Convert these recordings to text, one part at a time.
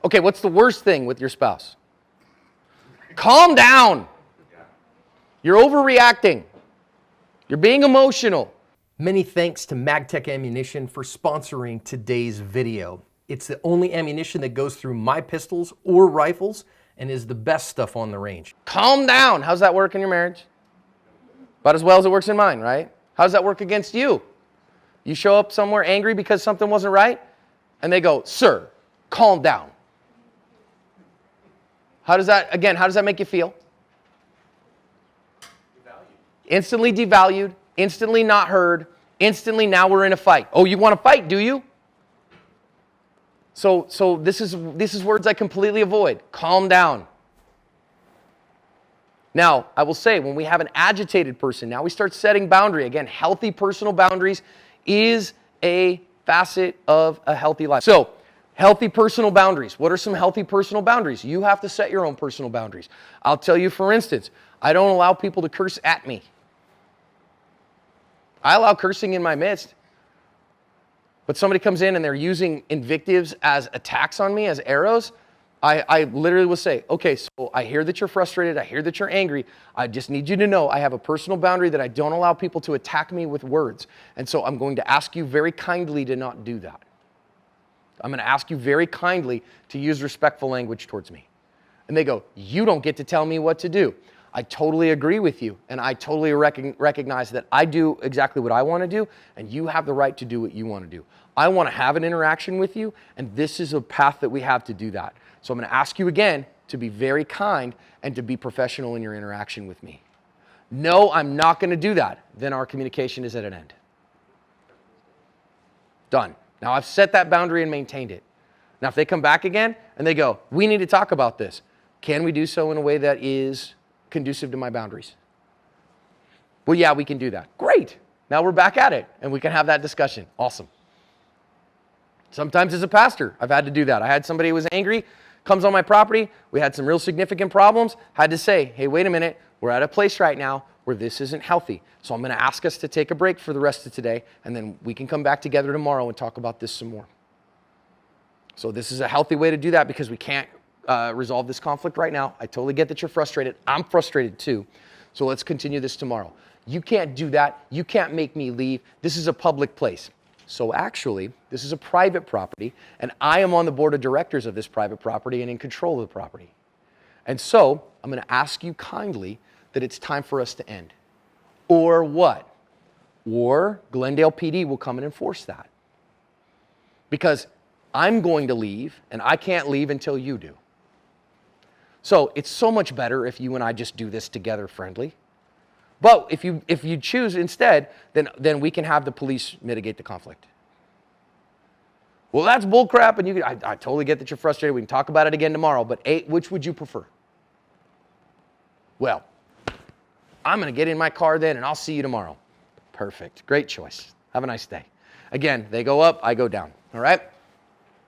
Okay, what's the worst thing with your spouse? Calm down. You're overreacting. You're being emotional. Many thanks to MagTech Ammunition for sponsoring today's video. It's the only ammunition that goes through my pistols or rifles and is the best stuff on the range. Calm down. How's that work in your marriage? About as well as it works in mine, right? How does that work against you? You show up somewhere angry because something wasn't right, and they go, sir, calm down. How does that make you feel? Instantly devalued, instantly not heard, instantly now we're in a fight. Oh, you want to fight, do you? So this is words I completely avoid. Calm down. Now, I will say, when we have an agitated person, now we start setting boundary. Again, healthy personal boundaries is a facet of a healthy life. So, healthy personal boundaries. What are some healthy personal boundaries? You have to set your own personal boundaries. I'll tell you, for instance, I don't allow people to curse at me. I allow cursing in my midst. But somebody comes in and they're using invectives as attacks on me, as arrows, I literally will say, okay, so I hear that you're frustrated. I hear that you're angry. I just need you to know I have a personal boundary that I don't allow people to attack me with words. And so I'm going to ask you very kindly to not do that. I'm going to ask you very kindly to use respectful language towards me. And they go, you don't get to tell me what to do. I totally agree with you, and I totally recognize that I do exactly what I want to do, and you have the right to do what you want to do. I want to have an interaction with you, and this is a path that we have to do that. So I'm going to ask you again to be very kind and to be professional in your interaction with me. No, I'm not going to do that. Then our communication is at an end. Done. Now I've set that boundary and maintained it. Now if they come back again and they go, we need to talk about this, can we do so in a way that is conducive to my boundaries? Well, yeah, we can do that. Great. Now we're back at it and we can have that discussion. Awesome. Sometimes as a pastor, I've had to do that. I had somebody who was angry, comes on my property. We had some real significant problems. Had to say, hey, wait a minute. We're at a place right now where this isn't healthy. So I'm going to ask us to take a break for the rest of today, and then we can come back together tomorrow and talk about this some more. So this is a healthy way to do that because we can't resolve this conflict right now. I totally get that you're frustrated. I'm frustrated too. So let's continue this tomorrow. You can't do that. You can't make me leave. This is a public place. So actually, this is a private property, and I am on the board of directors of this private property and in control of the property. And so I'm going to ask you kindly that it's time for us to end. Or what? Or Glendale PD will come and enforce that. Because I'm going to leave, and I can't leave until you do. So it's so much better if you and I just do this together friendly. But if you choose instead, then we can have the police mitigate the conflict. Well, that's bullcrap, and I totally get that you're frustrated. We can talk about it again tomorrow, but which would you prefer? Well, I'm going to get in my car then, and I'll see you tomorrow. Perfect. Great choice. Have a nice day. Again, they go up, I go down. All right?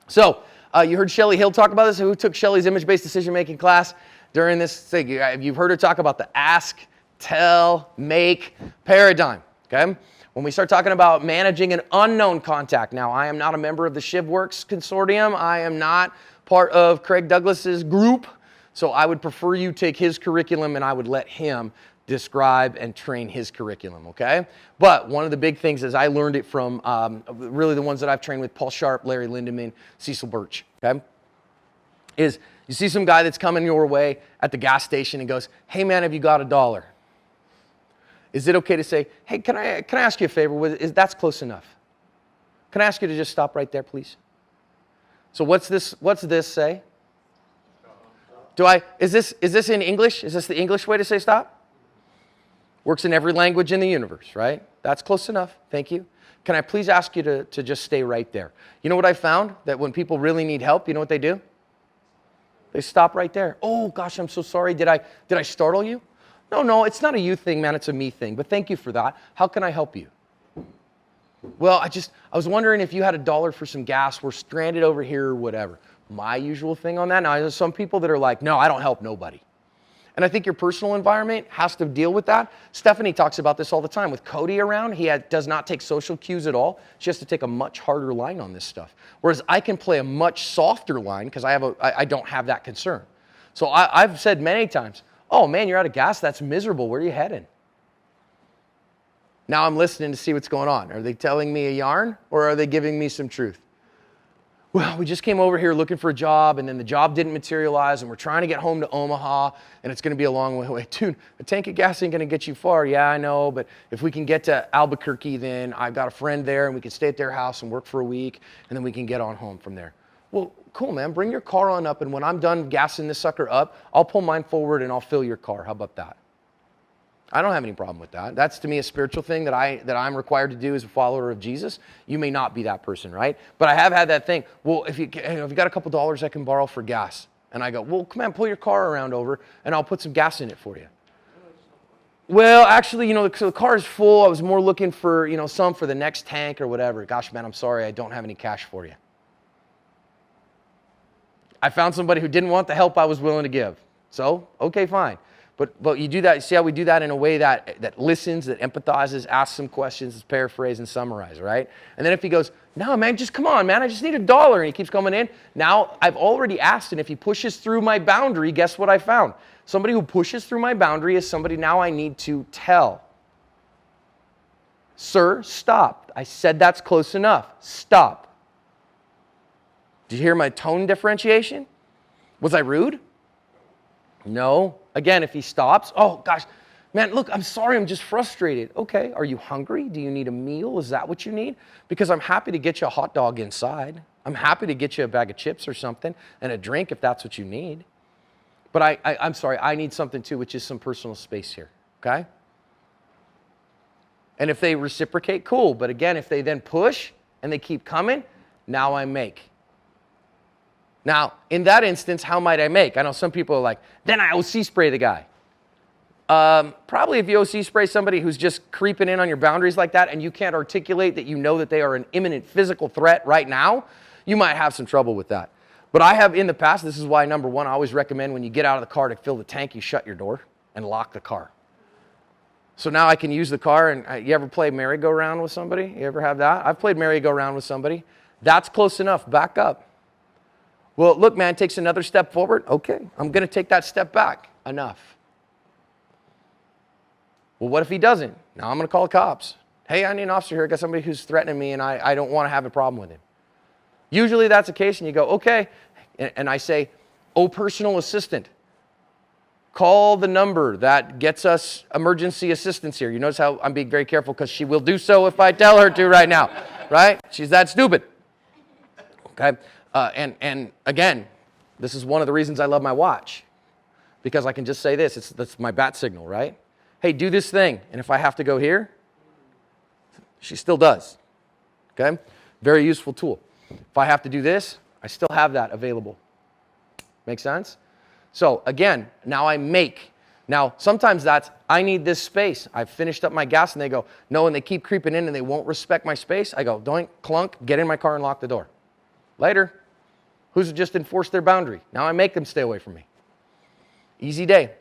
So, you heard Shelley Hill talk about this. Who took Shelley's image-based decision-making class during this thing? You've heard her talk about the ask, tell, make paradigm, okay? When we start talking about managing an unknown contact, now I am not a member of the ShivWorks consortium. I am not part of Craig Douglas's group, so I would prefer you take his curriculum and I would let him describe and train his curriculum, okay? But one of the big things is I learned it from really the ones that I've trained with, Paul Sharp, Larry Lindemann, Cecil Birch, okay? Is you see some guy that's coming your way at the gas station and goes, hey man, have you got $1? Is it okay to say, hey, can I ask you a favor? That's close enough. Can I ask you to just stop right there, please? So what's this say? Is this in English? Is this the English way to say stop? Works in every language in the universe, right? That's close enough. Thank you. Can I please ask you to just stay right there? You know what I found? That when people really need help, you know what they do? They stop right there. Oh gosh, I'm so sorry. Did I startle you? No, it's not a you thing, man. It's a me thing. But thank you for that. How can I help you? Well, I was wondering if you had $1 for some gas. We're stranded over here or whatever. My usual thing on that. Now, there's some people that are like, no, I don't help nobody. And I think your personal environment has to deal with that. Stephanie talks about this all the time. With Cody around, does not take social cues at all. She has to take a much harder line on this stuff. Whereas I can play a much softer line because I don't have that concern. So I've said many times, oh man, you're out of gas, that's miserable, where are you heading? Now I'm listening to see what's going on. Are they telling me a yarn or are they giving me some truth? Well, we just came over here looking for a job and then the job didn't materialize and we're trying to get home to Omaha and it's going to be a long way away. Dude, a tank of gas ain't going to get you far. Yeah, I know, but if we can get to Albuquerque, then I've got a friend there and we can stay at their house and work for a week and then we can get on home from there. Well, cool, man. Bring your car on up and when I'm done gassing this sucker up, I'll pull mine forward and I'll fill your car. How about that? I don't have any problem with that. That's to me a spiritual thing that I'm required to do as a follower of Jesus. You may not be that person, right? But I have had that thing. Well, if you got a couple dollars I can borrow for gas, and I go, well, come on, pull your car around over, and I'll put some gas in it for you. Well, actually, the car is full. I was more looking for, some for the next tank or whatever. Gosh, man, I'm sorry, I don't have any cash for you. I found somebody who didn't want the help I was willing to give. So, okay, fine. But you do that, see how we do that in a way that listens, that empathizes, asks some questions, paraphrase and summarize, right? And then if he goes, no, man, just come on, man, I just need $1, and he keeps coming in, now I've already asked, and if he pushes through my boundary, guess what I found? Somebody who pushes through my boundary is somebody now I need to tell. Sir, stop. I said that's close enough. Stop. Did you hear my tone differentiation? Was I rude? No. Again, if he stops, oh gosh, man, look, I'm sorry, I'm just frustrated. Okay, are you hungry? Do you need a meal? Is that what you need? Because I'm happy to get you a hot dog inside. I'm happy to get you a bag of chips or something and a drink if that's what you need. But I'm sorry, I need something too, which is some personal space here, okay? And if they reciprocate, cool. But again, if they then push and they keep coming, now I make. Now, in that instance, how might I make? I know some people are like, then I OC spray the guy. Probably if you OC spray somebody who's just creeping in on your boundaries like that and you can't articulate that you know that they are an imminent physical threat right now, you might have some trouble with that. But I have in the past, this is why, number one, I always recommend when you get out of the car to fill the tank, you shut your door and lock the car. So now I can use the car, and you ever play merry-go-round with somebody? You ever have that? I've played merry-go-round with somebody. That's close enough. Back up. Well, look, man, takes another step forward. Okay, I'm going to take that step back. Enough. Well, what if he doesn't? Now I'm going to call the cops. Hey, I need an officer here. I got somebody who's threatening me, and I don't want to have a problem with him. Usually that's the case, and you go, okay. And I say, oh, personal assistant, call the number that gets us emergency assistance here. You notice how I'm being very careful because she will do so if I tell her to right now, right? She's that stupid. Okay. And again, this is one of the reasons I love my watch, because I can just say this, that's my bat signal, right? Hey, do this thing. And if I have to go here, she still does, okay? Very useful tool. If I have to do this, I still have that available. Make sense? So again, now I make. Now, sometimes that's, I need this space. I've finished up my gas and they go, no, and they keep creeping in and they won't respect my space. I go, doink, clunk, get in my car and lock the door. Later. Who's just enforced their boundary? Now I make them stay away from me. Easy day.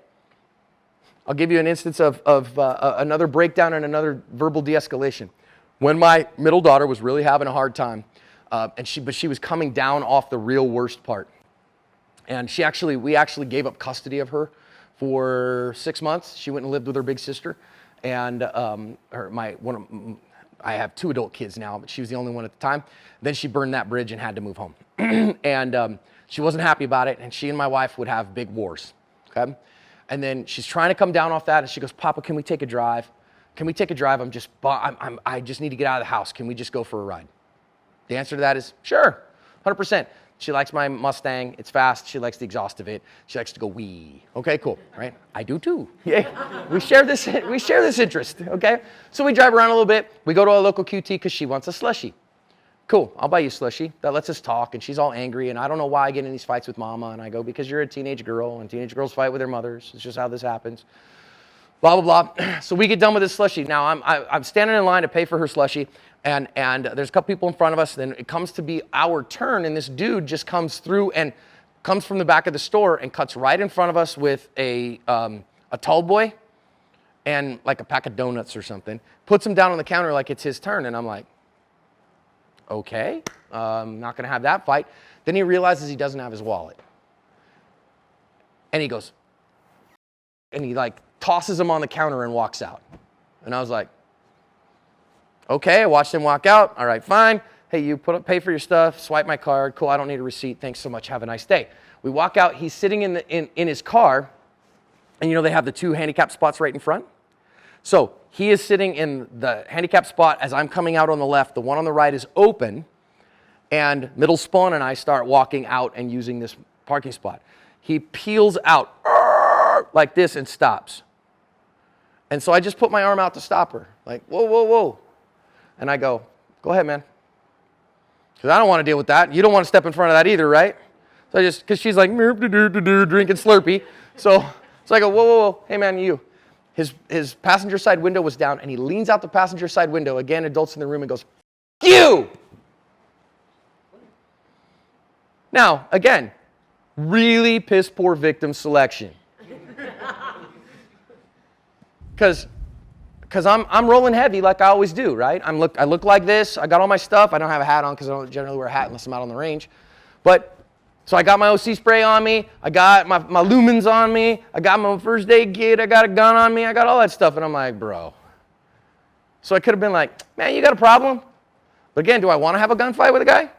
I'll give you an instance of another breakdown and another verbal de-escalation. When my middle daughter was really having a hard time, but she was coming down off the real worst part. And we actually gave up custody of her for 6 months. She went and lived with her big sister. And I have 2 adult kids now, but she was the only one at the time. Then she burned that bridge and had to move home. And she wasn't happy about it, and she and my wife would have big wars, okay? And then she's trying to come down off that, and she goes, Papa, can we take a drive? Can we take a drive? I just need to get out of the house. Can we just go for a ride? The answer to that is, sure, 100%. She likes my Mustang. It's fast. She likes the exhaust of it. She likes to go wee. Okay, cool, right? I do too. Yeah, we share this interest, okay? So we drive around a little bit. We go to a local QT because she wants a slushie. Cool, I'll buy you a slushie. That lets us talk, and she's all angry, and I don't know why I get in these fights with mama, and I go, because you're a teenage girl, and teenage girls fight with their mothers. It's just how this happens. Blah, blah, blah. So we get done with this slushie. Now, I'm standing in line to pay for her slushie, and there's a couple people in front of us, then it comes to be our turn, and this dude just comes through and comes from the back of the store and cuts right in front of us with a tall boy and like a pack of donuts or something, puts him down on the counter like it's his turn. And I'm like, okay, not gonna have that fight. Then he realizes he doesn't have his wallet. And he goes, and he like tosses him on the counter and walks out. And I was like, okay, I watched him walk out. All right, fine. Hey, you pay for your stuff, swipe my card. Cool, I don't need a receipt. Thanks so much. Have a nice day. We walk out. He's sitting in his car. And you know they have the 2 handicap spots right in front? So he is sitting in the handicap spot as I'm coming out on the left. The one on the right is open. And Middle Spawn and I start walking out and using this parking spot. He peels out like this and stops. And so I just put my arm out to stop her. Like, whoa, whoa, whoa. And I go ahead, man. Because I don't want to deal with that. You don't want to step in front of that either, right? So because she's like, drinking Slurpee. So I go, whoa, whoa, whoa. Hey, man, you. His passenger side window was down, and he leans out the passenger side window, again, adults in the room, and goes, you! Now, again, really piss poor victim selection. Because I'm rolling heavy like I always do, right? I look like this. I got all my stuff. I don't have a hat on because I don't generally wear a hat unless I'm out on the range. So I got my OC spray on me. I got my lumens on me. I got my first aid kit. I got a gun on me. I got all that stuff. And I'm like, bro. So I could have been like, man, you got a problem? But again, do I want to have a gunfight with a guy?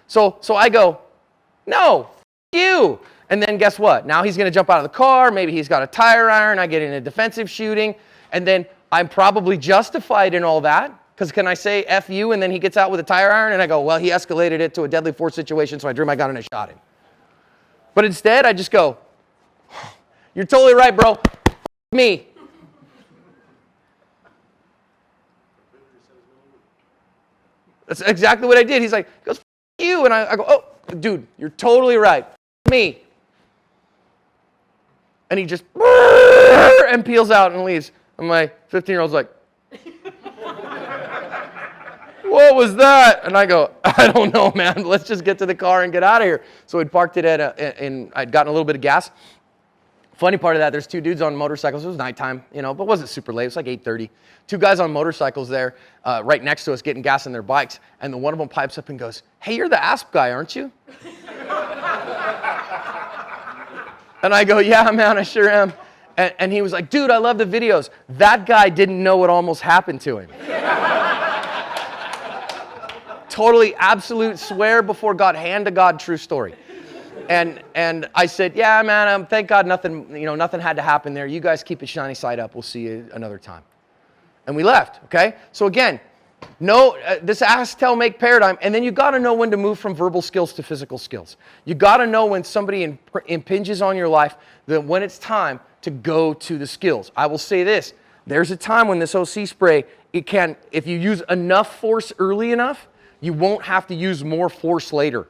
So I go, no, you. And then guess what? Now he's going to jump out of the car. Maybe he's got a tire iron. I get in a defensive shooting. And then I'm probably justified in all that. Because can I say F you and then he gets out with a tire iron? And I go, well, he escalated it to a deadly force situation, so I drew my gun and I shot him. But instead, I just go, you're totally right, bro. Me. That's exactly what I did. He's like, he goes, you. And I go, oh, dude, you're totally right. Me. And he just and peels out and leaves. And my 15-year-old's like, what was that? And I go, I don't know, man. Let's just get to the car and get out of here. So we'd parked it and I'd gotten a little bit of gas. Funny part of that, there's 2 dudes on motorcycles. It was nighttime, but it wasn't super late. It was like 8:30. 2 guys on motorcycles there right next to us getting gas on their bikes. And then one of them pipes up and goes, hey, you're the ASP guy, aren't you? And I go, yeah, man, I sure am. And he was like, dude, I love the videos. That guy didn't know what almost happened to him. Totally, absolute, swear before God, hand to God, true story. And I said, yeah, man, thank God nothing had to happen there. You guys keep it shiny side up. We'll see you another time. And we left, okay? So again, this ask, tell, make paradigm, and then you got to know when to move from verbal skills to physical skills. You got to know when somebody impinges on your life, that when it's time to go to the skills. I will say this, there's a time when this OC spray, if you use enough force early enough, you won't have to use more force later.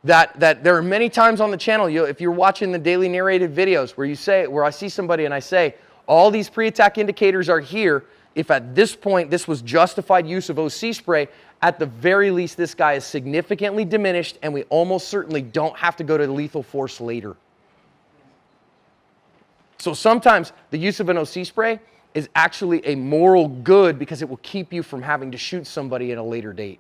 That there are many times on the channel, if you're watching the daily narrated videos where I see somebody and I say, all these pre-attack indicators are here. If at this point this was justified use of OC spray, at the very least this guy is significantly diminished and we almost certainly don't have to go to lethal force later. So sometimes the use of an OC spray is actually a moral good because it will keep you from having to shoot somebody at a later date.